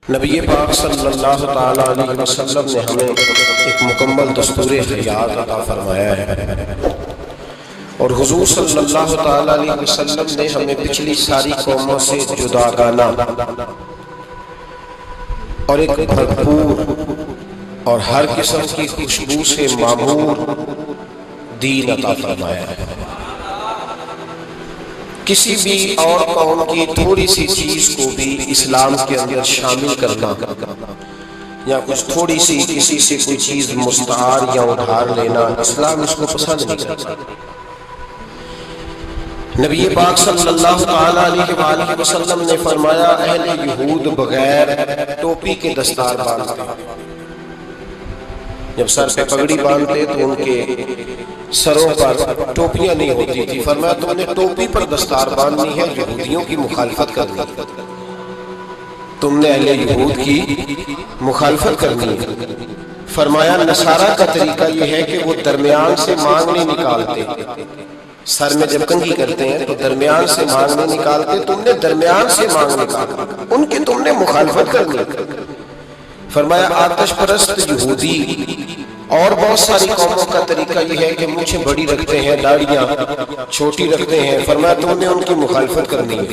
نبی پاک صلی اللہ تعالیٰ علیہ وسلم نے ہمیں ایک مکمل دستور حیات عطا فرمایا ہے، اور حضور صلی اللہ تعالیٰ علیہ وسلم نے ہمیں پچھلی ساری قوموں سے جداگانہ اور ایک بھرپور اور ہر قسم کی خوشبو سے معمور دین عطا فرمایا ہے۔ کسی بھی اور قوم کی تھوڑی سی چیز کو بھی اسلام کے اندر شامل کرنا یا کچھ تھوڑی سی کسی سے کوئی چیز مستعار یا ادھار لینا، اسلام اس کو پسند نہیں کرتا۔ نبی پاک صلی اللہ تعالیٰ علیہ وآلہ وسلم نے فرمایا، اہل یہود بغیر ٹوپی کے دستار باندھتے، جب سر پہ پگڑی باندھتے تو ان کے سروں پر ٹوپیاں نہیں ہوتی تھی۔ فرمایا تم نے ٹوپی پر دستار باندھنی ہے، یہودیوں کی مخالفت کرنی ہے، تم نے اہل یہود کی مخالفت کرنی ہے۔ فرمایا نصارہ کا طریقہ یہ ہے کہ وہ درمیان سے مانگ نہیں نکالتے، سر میں جب کنگھی کرتے ہیں تو درمیان سے مانگ نہیں نکالتے، تم نے درمیان سے مانگ نکالا، ان کی تم نے مخالفت کرنی ہے۔ فرمایا آتش پرست یہودی اور بہت ساری قوموں کا طریقہ یہ ہے کہ مونچھیں بڑی رکھتے ہیں، داڑیاں چھوٹی رکھتے ہیں۔ فرمایا تم نے ان کی مخالفت کرنی ہے،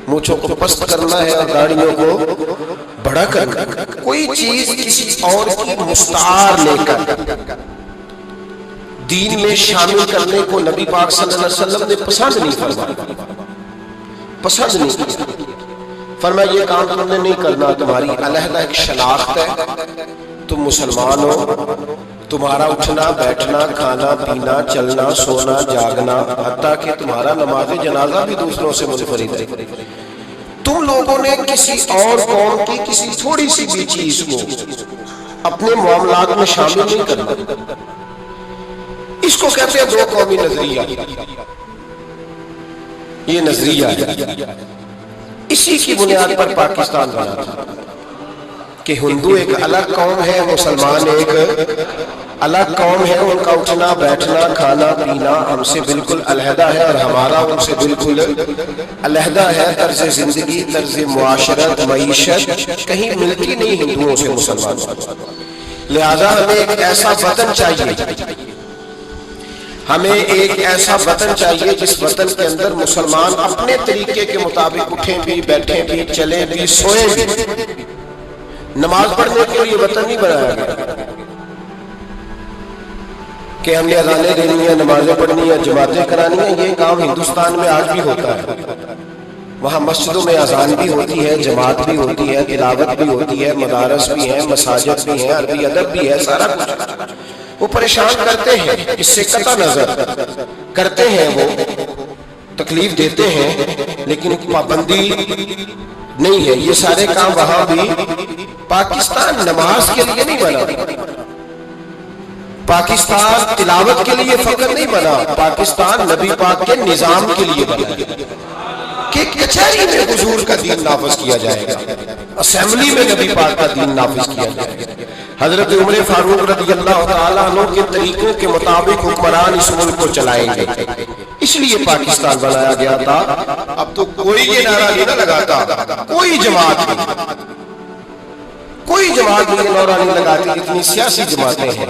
مونچھوں کو پست کرنا ہے اور داڑیوں کو بڑا کرنا ہے۔ کوئی چیز کسی اور کی مستعار لے کر دین میں شامل کرنے کو نبی پاک صلی اللہ علیہ وسلم نے پسند نہیں فرمایا، پسند نہیں کیا۔ فرمایا یہ کام تم نے نہیں کرنا، تمہاری علیحدہ ایک شناخت ہے، تم مسلمان ہو، تمہارا اٹھنا بیٹھنا کھانا پینا چلنا سونا جاگنا حتیٰ کہ تمہارا نماز جنازہ بھی دوسروں سے منفرد ہے۔ تم لوگوں نے کسی اور قوم کی کسی تھوڑی سی بھی چیز کو اپنے معاملات میں شامل نہیں کرنا۔ اس کو کہتے ہیں دو قومی نظریہ، یہ نظریہ ہے۔ اسی کی بنیاد پر پاکستان بنا تھا کہ ہندو ایک الگ قوم ہے، مسلمان ایک الگ قوم ہے، ان کا اٹھنا بیٹھنا کھانا پینا ہم سے بالکل علیحدہ ہے اور ہمارا ان سے بالکل علیحدہ ہے۔ طرز زندگی، طرز معاشرت، معیشت کہیں ملتی نہیں ہندوؤں سے مسلمان۔ لہذا ہمیں ایک ایسا وطن چاہیے، ہمیں ایک ایسا وطن چاہیے جس وطن کے اندر مسلمان اپنے طریقے کے مطابق اٹھیں بھی بیٹھیں بھی چلیں بھی سوئیں بھی۔ نماز پڑھنے کے لیے وطن نہیں بنایا گیا کہ ہم نے اذانیں دینی ہیں، نمازیں پڑھنی ہیں، جماعتیں کرانی ہیں۔ یہ کام ہندوستان میں آج بھی ہوتا ہے، وہاں مسجدوں میں اذان بھی ہوتی ہے، جماعت بھی ہوتی ہے، تلاوت بھی ہوتی ہے، مدارس بھی ہیں، مساجد بھی ہیں، عربی ادب بھی ہے، سارا کچھ۔ وہ پریشان کرتے ہیں، اس سے قطع نظر کرتے ہیں، وہ تکلیف دیتے ہیں، لیکن پابندی نہیں ہے۔ یہ سارے کام وہاں بھی۔ پاکستان نماز کے لیے نہیں بنا، پاکستان تلاوت کے لیے فقط نہیں بنا، پاکستان نبی پاک کے نظام کے لیے بنا کہ کچہری میں حضور کا دین نافذ کیا جائے گا، اسمبلی میں نبی پاک کا دین نافذ کیا جائے گا۔ حضرت عمر فاروق رضی اللہ تعالیٰ عنہ کے طریقوں کے مطابق حکمران اس ملک کو چلائیں گے، اس لیے پاکستان بنایا گیا تھا۔ اب تو کوئی یہ نعرہ نہیں لگاتا، کوئی جماعت یہ نعرہ نہیں لگاتی، اتنی سیاسی جماعتیں ہیں۔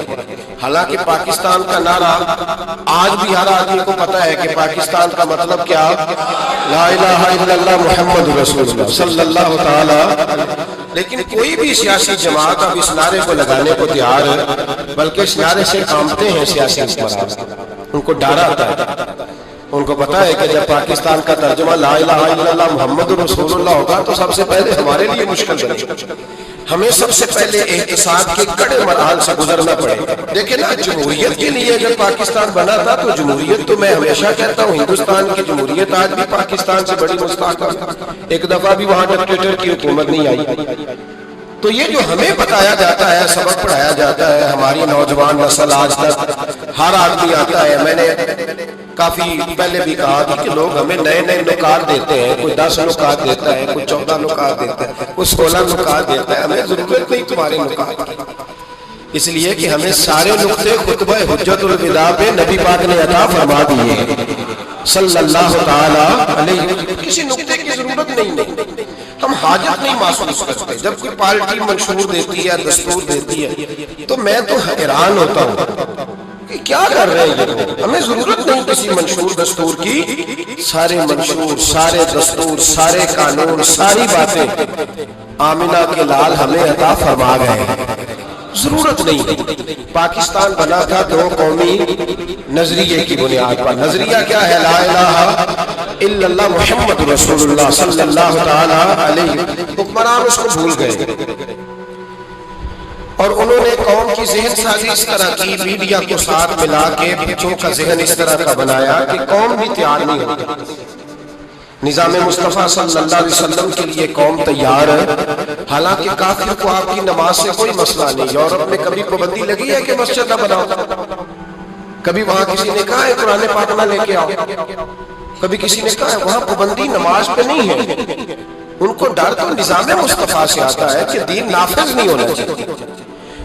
حالانکہ پاکستان کا نعرہ آج بھی ہر آدمی کو پتا ہے کہ پاکستان کا مطلب کیا، لا الہ الا اللہ محمد رسول اللہ صلی اللہ تعالی۔ لیکن کوئی بھی سیاسی جماعت اب اس نعرے کو لگانے کو تیار ہے، بلکہ اس نعرے سے کانپتے ہیں سیاسی حکمران، ان کو ڈر آتا ہے، ان کو پتا ہے کہ جب پاکستان کا ترجمہ لا الہ الا اللہ محمد رسول اللہ ہوگا تو سب سے پہلے ہمارے لیے مشکل بنے گا، ہمیں سب سے پہلے احتساب کے کڑے مراحل سے گزرنا پڑے گا۔ دیکھیں نا، جمہوریت کے لیے جب پاکستان بنا تھا تو جمہوریت تو میں ہمیشہ کہتا ہوں ہندوستان کی جمہوریت آج بھی پاکستان سے بڑی مستحق ہے، ایک دفعہ بھی وہاں ڈکٹیٹر کی حکومت نہیں آئی۔ تو یہ جو ہمیں بتایا جاتا ہے، سبق پڑھایا جاتا ہے، ہماری نوجوان نسل آج تک ہر آدمی آتا ہے۔ میں نے کافی پہلے بھی کہا تھا کہ لوگ ہمیں نئے نئے نکات دیتے ہیں، کوئی 10 نکات دیتا ہے، کوئی 14 نکات دیتا ہے، کوئی 16 نکات دیتا ہے۔ ہمیں ضرورت نہیں تمہارے نکات کی، اس لیے کہ ہمیں سارے نقطے خطبہ حجت الوداع پہ نبی پاک نے عطا فرما دیے صلی اللہ تعالی علیہ۔ کسی نقطے کی ضرورت نہیں ہے۔ ہم حاجت نہیں محسوس کرتے. جب کوئی پارٹی منشور دیتی ہے، دستور دیتی ہے، تو میں تو حیران ہوتا ہوں کہ کیا کر رہے ہیں یہ لوگ. ہمیں ضرورت نہیں کسی منشور دستور کی. سارے منشور، سارے دستور، سارے قانون، ساری باتیں آمنہ کے لال ہمیں عطا فرما گئے ہیں. ضرورت نہیں. پاکستان بنا تھا دو قومی نظریے کی بنیاد پر. نظریہ کیا ہے؟ لا الہ الا اللہ محمد رسول اللہ صلی اللہ تعالی علیہ. حکمران اس کو بھول گئے اور انہوں نے قوم کی ذہن سازی اس طرح کی، میڈیا کو ساتھ ملا کے بچوں کا ذہن اس طرح کا بنایا کہ قوم بھی تیار نہیں ہوتی. نظام مصطفیٰ صلی اللہ علیہ وسلم کے لیے قوم تیار ہے، حالانکہ کافر کو آپ کی نماز سے کوئی مسئلہ نہیں. یورپ میں کبھی پابندی لگی ہے کہ مسجد نہ بناؤ؟ کبھی وہاں کسی نے کہا ہے قرآن پاک نہ لے کے آؤ؟ کبھی کسی نے کہا ہے وہاں پابندی نماز پہ نہیں ہے. ان کو ڈر تو نظام مصطفیٰ سے آتا ہے کہ دین نافذ نہیں ہونا چاہیے.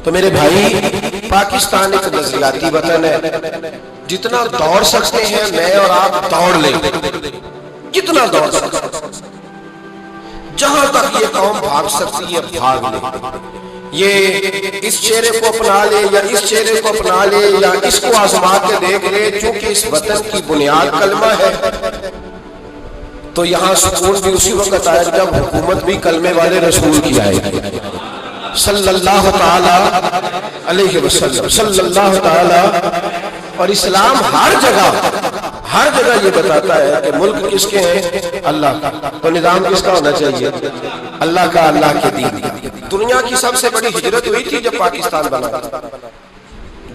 تو میرے بھائی، پاکستان ایک نظریاتی وطن ہے. جتنا دوڑ سکتے ہیں میں اور آپ دوڑ لیں، جتنا دوڑ سکتے ہیں. جہاں تک یہ قوم بھاگ سکتی ہے بھاگ لے. یہ اس چہرے کو اپنا لے یا اس چہرے کو اپنا لے یا اس کو آزما کے دیکھ لے. چونکہ اس وطن کی بنیاد کلمہ ہے تو یہاں سکون بھی اسی وقت آئے جب حکومت بھی کلمے والے رسول کی آئے گی صلی اللہ تعالی علیہ وسلم، صلی اللہ تعالی. اور اسلام ہر جگہ یہ بتاتا ہے کہ ملک کس کے ہیں؟ اللہ کا. تو نظام کس کا ہونا چاہیے؟ اللہ کا، اللہ کے دین کا. دنیا کی سب سے بڑی ہجرت ہوئی تھی جب پاکستان بنا تھا.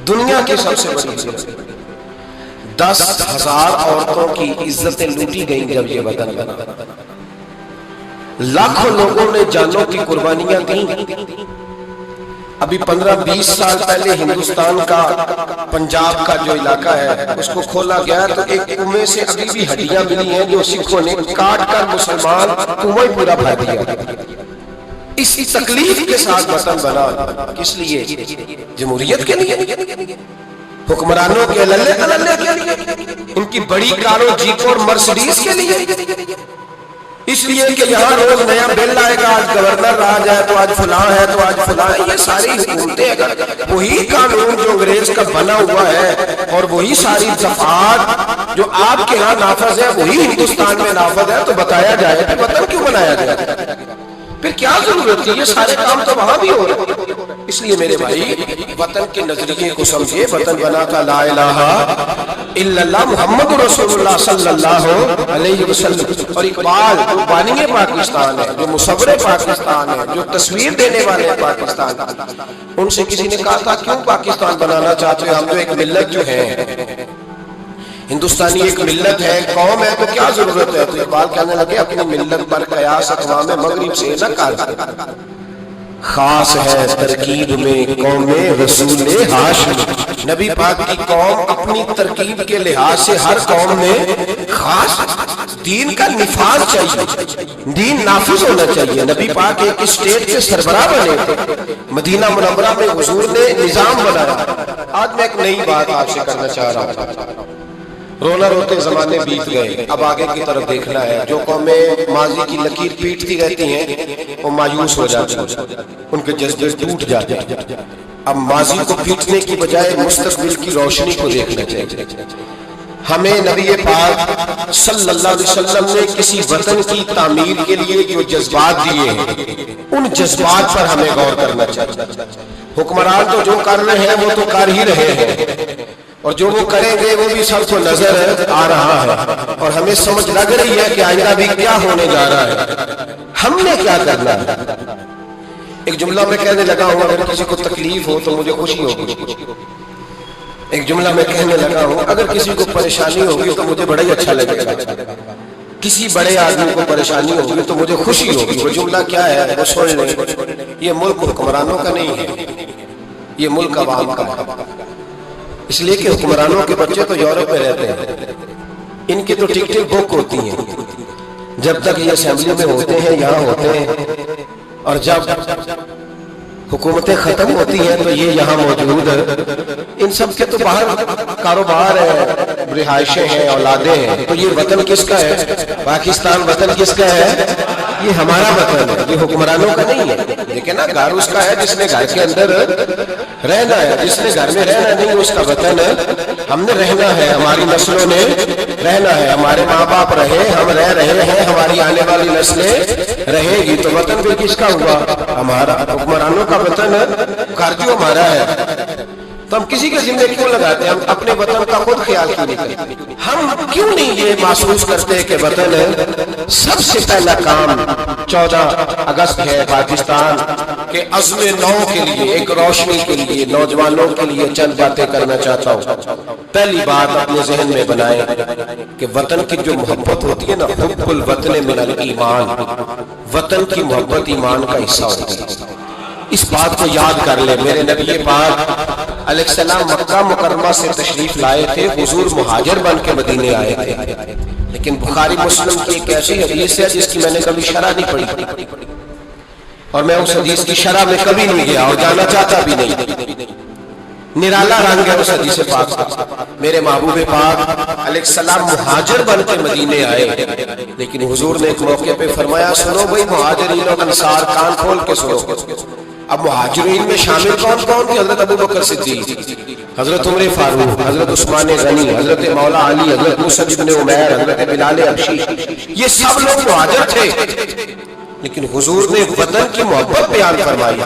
دنیا کی سب سے بڑی ہجرت. 10,000 عورتوں کی عزتیں لوٹی گئیں جب یہ وطن بنا. لاکھوں لوگوں نے جانوں کی قربانیاں دیں. ابھی 15-20 سال پہلے ہندوستان کا پنجاب کا جو علاقہ ہے اس کو کھولا گیا تو ایک کنویں سے ابھی بھی ہڈیاں ملی ہیں جو سکھوں نے کاٹ کر مسلمان کنواں پورا بھر دیا. اس تکلیف کے ساتھ وطن بنا. کس لیے؟ جمہوریت کے لیے، حکمرانوں کے للے تللے کے لیے، ان کی بڑی کاروں جیپوں اور مرسڈیز کے لیے. اس لیے کہ یہاں روز نیا بل آئے گا، آج گورنر راج ہے تو آج فلاں ہے تو آج فلاں ہے. یہ ساری حکومتیں اگر وہی قانون جو انگریز کا بنا ہوا ہے اور وہی ساری دفعات جو آپ کے ہاں نافذ ہے وہی ہندوستان میں نافذ ہے تو بتایا جائے کہ وطن کیوں بنایا جائے؟ پھر کیا ضرورت تھی؟ یہ سارے کام تو وہاں بھی ہو رہے ہیں. اس لیے میرے بھائی، وطن کے نظریے کو سمجھے. وطن بنا تھا لا الہ الا اللہ محمد رسول اللہ صلی اللہ علیہ وسلم. اور اقبال جو بانی پاکستان ہے، جو مصور پاکستان ہے، جو تصویر دینے والے پاکستان، ان سے کسی نے کہا تھا کیوں پاکستان بنانا چاہتے ہیں؟ ہم تو ایک ملت جو ہے، ہندوستانی ایک ملت ہے، قوم ہے، تو کیا ضرورت ہے؟ تو اقبال کہنے لگے اپنی ملت پر قیاس اقوام مغرب سے نہ کر. خاص ہے ترکیب میں قوم رسول ہاشم. نبی پاک کی قوم اپنی ترکیب کے لحاظ سے ہر قوم میں خاص. دین کا نفاذ چاہیے، دین نافذ ہونا چاہیے. نبی پاک ایک اسٹیٹ کے سربراہ بنے تھے. مدینہ منورہ میں حضور نے نظام بنایا. آج میں ایک نئی بات آپ سے کرنا چاہ رہا ہوں. رونا روتے زمانے بیت گئے، اب آگے کی طرف دیکھنا ہے. جو قومیں ماضی کی لکیر پیٹتی رہتی ہیں وہ مایوس ہو جاتی ہیں، ان کے جذبے ٹوٹ جاتے ہیں. اب ماضی کو پیٹنے کی بجائے مستقبل کی روشنی کو دیکھنا چاہیے. ہمیں نبی پاک صلی اللہ علیہ وسلم نے کسی وطن کی تعمیر کے لیے جو جذبات دیے ہیں ان جذبات پر ہمیں غور کرنا چاہیے. حکمران تو جو کر رہے ہیں وہ تو کر ہی رہے ہیں، اور جو وہ کریں گے وہ بھی سب کو نظر آ رہا ہے، اور ہمیں سمجھ لگ رہی ہے کہ آئندہ بھی کیا ہونے جا رہا ہے، ہم نے کیا کرنا ہے. ایک جملہ میں کہنے لگا ہوں، اگر کسی کو تکلیف ہو تو مجھے خوشی ہوگی. ایک جملہ میں کہنے لگا ہوں، اگر کسی کو پریشانی ہوگی تو مجھے بڑا ہی اچھا لگے گا. کسی بڑے آدمی کو پریشانی ہوگی تو مجھے خوشی ہوگی. وہ جملہ کیا ہے وہ سن لیں. یہ ملک حکمرانوں کا نہیں ہے، یہ ملک عوام کا ہے. اس لیے کہ حکمرانوں کے بچے تو یورپ میں رہتے ہیں، ان کی تو ٹکٹیں بک ہوتی ہیں. جب تک یہ اسمبلی میں ہوتے ہیں یہاں ہوتے ہیں، اور جب حکومتیں ختم ہوتی ہیں تو یہ یہاں موجود ان سب کے تو باہر کاروبار ہے، رہائشیں ہیں، اولادیں ہیں، تو یہ وطن کس کا ہے؟ پاکستان وطن کس کا ہے؟ یہ ہمارا وطن ہے، یہ حکمرانوں کا نہیں ہے۔ لیکن نا گھر اس کا ہے جس نے گھر کے اندر رہنا ہے، جس نے گھر میں رہنا نہیں اس کا وطن ہے۔ ہم نے رہنا ہے، ہماری نسلوں نے رہنا ہے، ہمارے ماں باپ رہے، ہم رہ رہے ہیں، ہماری آنے والی نسلیں رہے گی، تو وطن بھی کس کا ہوا؟ ہمارا۔ حکمرانوں کا وطن ہے، گھر جو ہمارا ہے، تو ہم کسی کے ذمہ کیوں لگاتے ہیں؟ ہم اپنے وطن کا خود خیال کیوں نہیں کرتے؟ ہم کیوں نہیں یہ محسوس کرتے کہ وطن سب سے پہلا کام 14 اگست ہے پاکستان کے عزم نو کے لیے، ایک روشنی کے لیے، نوجوانوں کے لیے چند باتیں کرنا چاہتا ہوں۔ پہلی بات اپنے ذہن میں بنائیں کہ وطن کی جو محبت ہوتی ہے نا، حب الوطن من الایمان، وطن کی محبت ایمان کا حصہ ہوتی ہے۔ اس بات کو یاد کر لیں، میرے نبی پاک علیہ السلام مکہ مکرمہ سے تشریف لائے تھے، حضور مہاجر بن کے مدینے آئے تھے، لیکن بخاری مسلم کی ایک ایسی حدیث ہے جس کی میں نے کبھی شرح نہیں پڑھی، اور میں اس حدیث کی شرح میں کبھی نہیں گیا اور جانا چاہتا بھی نہیں۔ نرالا رنگ ہے اس حدیث پاک کا۔ میرے محبوب پاک علیہ السلام مہاجر بن کے مدینے آئے، لیکن حضور نے ایک موقع پہ فرمایا، سنو بھئی مہاجرین اور انصار، کان کھول کے سنو۔ اب مہاجرین میں شامل کون کون تھے؟ حضرت ابو بکر صدیق، حضرت عمر فاروق، حضرت عثمان غنی، حضرت مولا علی، حضرت مصعب بن عمیر، حضرت بلال حبشی، یہ سب لوگ مہاجر تھے، لیکن حضور نے وطن کی محبت بیان فرمائی۔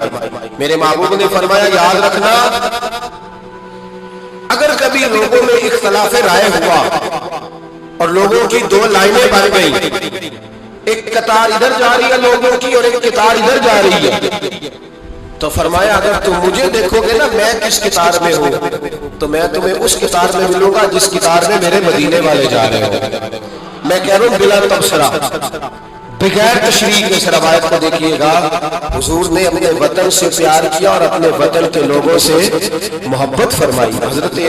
میرے محبوب نے فرمایا، یاد رکھنا اگر کبھی لوگوں میں اختلاف رائے ہوا اور لوگوں کی دو لائنیں بن گئی، ایک قطار ادھر جا رہی ہے لوگوں کی اور ایک قطار ادھر جا رہی ہے، تو فرمایا اگر تم مجھے دیکھو گے نا میں کس قطار میں ہوں، تو میں تمہیں اس قطار میں ملوں گا جس قطار میں میرے مدینے والے جا رہے ہوں۔ میں کہہ رہا ہوں بلا تبصرہ، بغیر تشریح اس روایت کو دیکھیے گا، حضور نے اپنے وطن سے پیار کیا اور اپنے وطن کے لوگوں سے محبت فرمائی۔ حضرت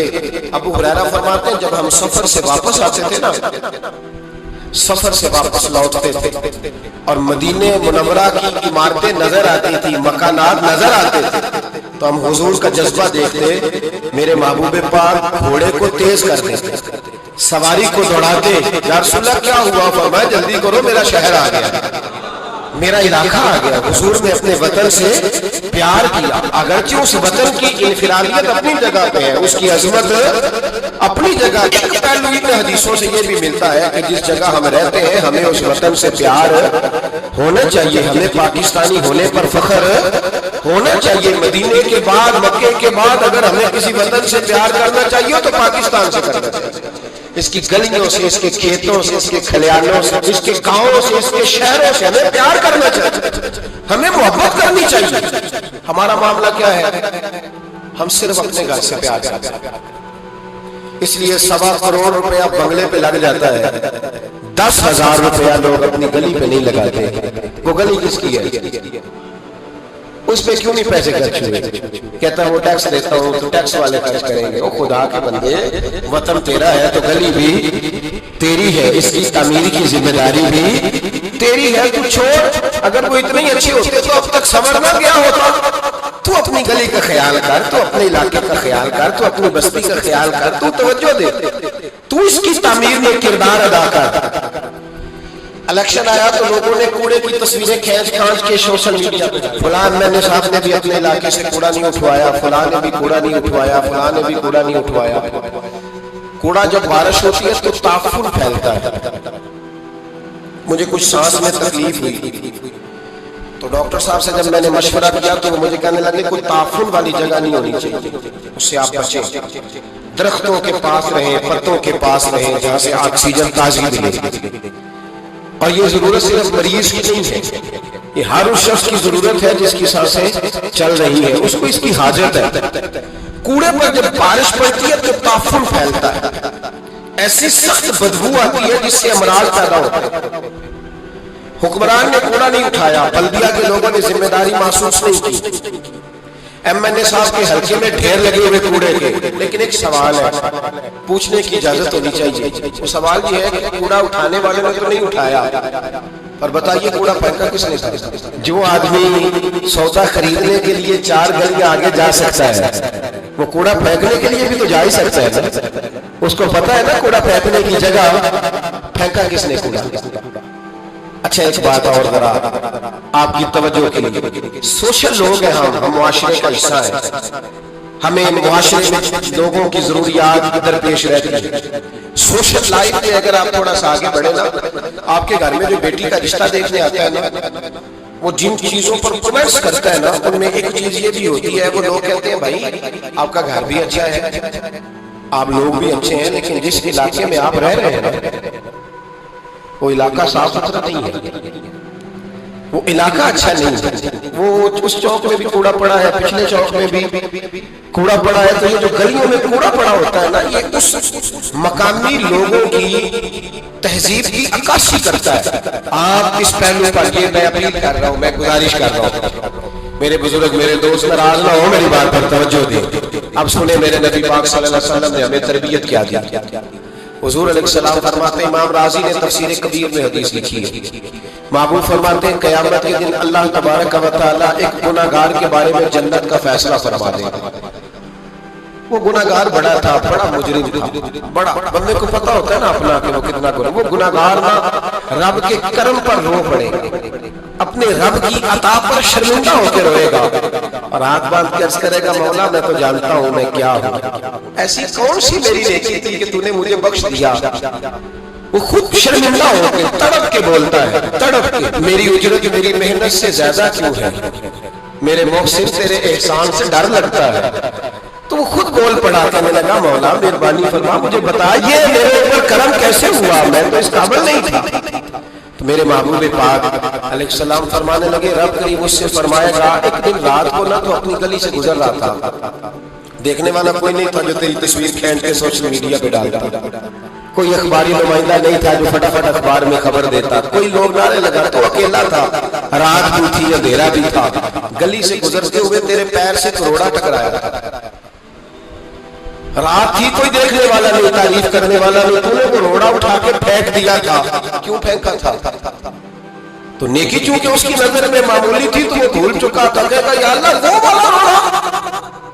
ابو ہریرہ فرماتے ہیں جب ہم سفر سے واپس آتے تھے نا، سفر سے واپس لوٹتے تھے اور مدینے منورہ کی عمارتیں نظر آتی تھی، مکانات نظر آتے تھے، تو ہم حضور کا جذبہ دیکھتے، میرے محبوب پاک گھوڑے کو تیز کرتے، سواری کو دوڑاتے، یا رسول اللہ کیا ہوا؟ فرمایا جلدی کرو میرا شہر آ گیا، میرا علاقہ آ گیا۔ حضور نے اپنے وطن سے پیار کیا، اگرچہ اس وطن کی انفرادیت اپنی جگہ پہ ہے، اس کی عظمت اپنی جگہ۔ ایک پہلو ان حدیثوں سے یہ بھی ملتا ہے کہ جس جگہ ہم رہتے ہیں ہمیں اس وطن سے پیار ہونا چاہیے، ہمیں پاکستانی ہونے پر فخر ہونا چاہیے۔ مدینے کے بعد، مکے کے بعد اگر ہمیں کسی وطن سے پیار کرنا چاہیے تو پاکستان سے کرنا چاہیے، اس کی گلیوں سے، اس کے کھیتوں سے، اس کے کھلیانوں سے، اس کے گاؤں سے، اس کے شہروں سے ہمیں پیار کرنا چاہیے، ہمیں محبت کرنی چاہیے۔ ہمارا معاملہ کیا ہے؟ ہم صرف اپنے گھر سے پیار کرتے ہیں، اس لیے 1.25 کروڑ روپیہ بنگلے پہ لگ جاتا ہے، 10,000 روپیہ لوگ اپنی گلی پہ نہیں لگاتے۔ وہ گلی کس کی ہے؟ اس پہ کیوں نہیں پیسے خرچ ہوئے؟ کہتا ہے وہ ٹیکس دیتا ہوں تو ٹیکس والے خرچ کریں گے۔ وہ خدا کے بندے، وطن تیرا ہے تو گلی بھی تیری ہے، اس کی تعمیر کی ذمہ داری بھی تیری ہے، تو چھوڑ۔ اگر وہ اتنے ہی اچھے ہوتے تو اب تک سمر نہ گیا ہوتا۔ تو اپنی گلی کا خیال کر، تو اپنے علاقے کا خیال کر، تو اپنی بستی کا خیال کر، تو توجہ دے، تو اس کی تعمیر میں کردار ادا کر۔ الیکشن آیا تو لوگوں نے کوڑے کی تصویریں کھینچ کھانچ کے سوشل میڈیا پہ، فلان میں نے صاحب نے بھی اپنے علاقے سے کوڑا نہیں اٹھوایا، فلان نے بھی کوڑا نہیں اٹھوایا، فلان نے بھی کوڑا نہیں اٹھوایا۔ کوڑا جب بارش ہوتی ہے تو تعفن پھیلتا ہے۔ مجھے کچھ سانس میں تکلیف ہوئی تو ڈاکٹر صاحب سے جب میں نے مشورہ کیا تو وہ مجھے کہنے لگے کوئی تعفن والی جگہ نہیں ہونی چاہیے، اس سے آپ بچیں، درختوں کے پاس رہیں، پتوں کے پاس رہیں جہاں سے آکسیجن تازی ملے۔ اور یہ ضرورت صرف مریض کی نہیں ہے، یہ ہر اس شخص کی ضرورت ہے جس کی سانسیں چل رہی ہیں، اس کو اس کی حاجت ہے۔ کوڑے پر جب بارش پڑتی ہے تو تعفن پھیلتا ہے، ایسی سخت بدبو آتی ہے جس سے امراض پیدا ہوتے ہیں۔ حکمران نے کوڑا نہیں اٹھایا، بلدیہ کے لوگوں نے ذمہ داری محسوس نہیں کی، ایم این اے صاحب کے حلقے میں ڈھیر لگے ہوئے کوڑے کے، لیکن ایک سوال ہے، پوچھنے کی اجازت ہونی چاہیے۔ وہ سوال یہ ہے کہ کوڑا اٹھانے والے نے تو نہیں اٹھایا، پر بتائیے کوڑا پھینکا کس نے تھا؟ جو آدمی سودا خریدنے کے لیے 4 گلیاں آگے جا سکتا ہے وہ کوڑا پھینکنے کے لیے بھی تو جا ہی سکتا ہے نا، اس کو پتا ہے نا کوڑا پھینکنے کی جگہ، پھینکا کس نے کوڑا؟ اچھا ایک بات اور ذرا آپ کی توجہ کے لیے، سوشل لوگ ہیں ہم معاشرے کا حصہ ہیں، ہمیں معاشرے میں لوگوں کی ضروریات کی درپیش رہتی ہے۔ سوشل لائف میں اگر آپ تھوڑا سا آگے بڑھے نا، آپ کے گھر میں جو بیٹی کا رشتہ دیکھنے آتا ہے نا، وہ جن چیزوں پر کمنٹس کرتا ہے نا، ان میں ایک چیز یہ بھی ہوتی ہے، وہ لوگ کہتے ہیں بھائی آپ کا گھر بھی اچھا ہے، آپ لوگ بھی اچھے ہیں، لیکن جس علاقے میں آپ رہ رہے ہیں نا، وہ علاقہ صاف ستھرا نہیں ہے، وہ علاقہ اچھا نہیں ہے، وہ اس چوک میں بھی کوڑا پڑا ہے، پچھلے چوک میں بھی کوڑا پڑا ہے، تو یہ جو گلیوں میں کوڑا پڑا ہوتا ہے نا، یہ اس مقامی لوگوں کی تہذیب کی عکاسی کرتا ہے۔ آپ اس پہلو پر یہ میں اپیل کر رہا ہوں، میں گزارش کر رہا ہوں، میرے بزرگ میرے دوست ناراض نہ ہو، میری بات پر توجہ دیں۔ اب سنیں میرے نبی پاک صلی اللہ علیہ وسلم نے ہمیں تربیت کیا دی۔ حضور علیہ السلام فرماتے ہیں، امام رازی نے تفسیر کبیر میں حدیث لکھی ہے، محبوب فرماتے ہیں قیامت کے دن اللہ تبارک و تعالیٰ ایک گناہگار کے بارے میں جنت کا فیصلہ فرما دے گا۔ وہ گناہگار بڑا تھا، بڑا مجرم تھا، بڑا، بندے کو پتا ہوتا ہے نا اپنا کہ وہ کتنا گناہ، وہ گناہگار نہ رب کے کرم پر رو پڑے گا، اپنے رب کی عطا پر شرمندہ ہو کے روئے گا، اور ہاتھ باندھ کے عرض کرے گا مولا میں تو جانتا ہوں میں کیا ہوں، ایسی کون سی میری نیکی تھی کہ تو نے مجھے بخش دیا۔ وہ خود شرمندہ ہو کے تڑپ کے بولتا ہے، تڑپ کے، میری اجرت میری محنت سے زیادہ کیوں ہے، میرے محسن تیرے احسان سے ڈر لگتا ہے۔ تو وہ خود بول پڑا، کہنے لگا مولا مہربانی فرما مجھے بتا یہ میرے اوپر کرم کیسے ہوا، میں تو اس قابل نہیں تھا۔ تو میرے محبوب پاک علیہ السلام فرمانے لگے، رب کریم اس سے فرمائے گا ایک دن رات کو نہ تو اپنی گلی سے گزر رہا تھا، دیکھنے والا کوئی نہیں تھا جو تیری تصویر کھینچ کے سوشل میڈیا پہ ڈالتا، کوئی اخباری نمائندہ نہیں تھا جو فٹافٹ اخبار میں خبر دیتا، کوئی لوگ نعرے لگا، تو اکیلا تھا، رات بھی تھی اندھیرا بھی تھا، گلی سے گزرتے ہوئے تیرے پیر سے کروڑا ٹکرایا تھا، رات تھی کوئی دیکھنے والا نہیں، تعریف کرنے والا نہیں، تو نے وہ روڑا اٹھا کے پھینک دیا تھا، کیوں پھینکا تھا؟ تو نیکی چونکہ اس کی نظر میں معمولی تھی تو وہ بھول چکا تھا، کہے گا یا اللہ وہ والا روڑا،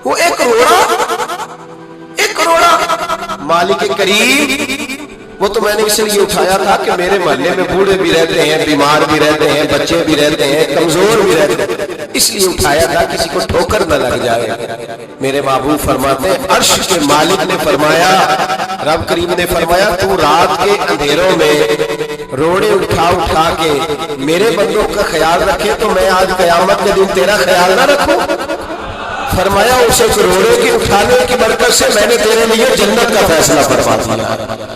وہ ایک کروڑا مالک کریم، وہ تو میں نے اس لیے اٹھایا تھا کہ میرے محلے میں بوڑھے بھی رہتے ہیں، بیمار بھی رہتے ہیں، بچے بھی رہتے ہیں، کمزور بھی رہتے ہیں، اس لیے اٹھایا تھا کسی کو ٹھوکر نہ لگ جائے۔ میرے محبوب فرماتے ہیں عرش کے مالک نے فرمایا، رب کریم نے فرمایا تو رات کے اندھیروں میں روڑے اٹھا کے میرے بندوں کا خیال رکھے تو میں آج قیامت کے دن تیرا خیال نہ رکھوں؟ فرمایا اسے روڑے کی اٹھانے کی برکت سے میں نے تیرے لیے جنت کا فیصلہ فرما دیا۔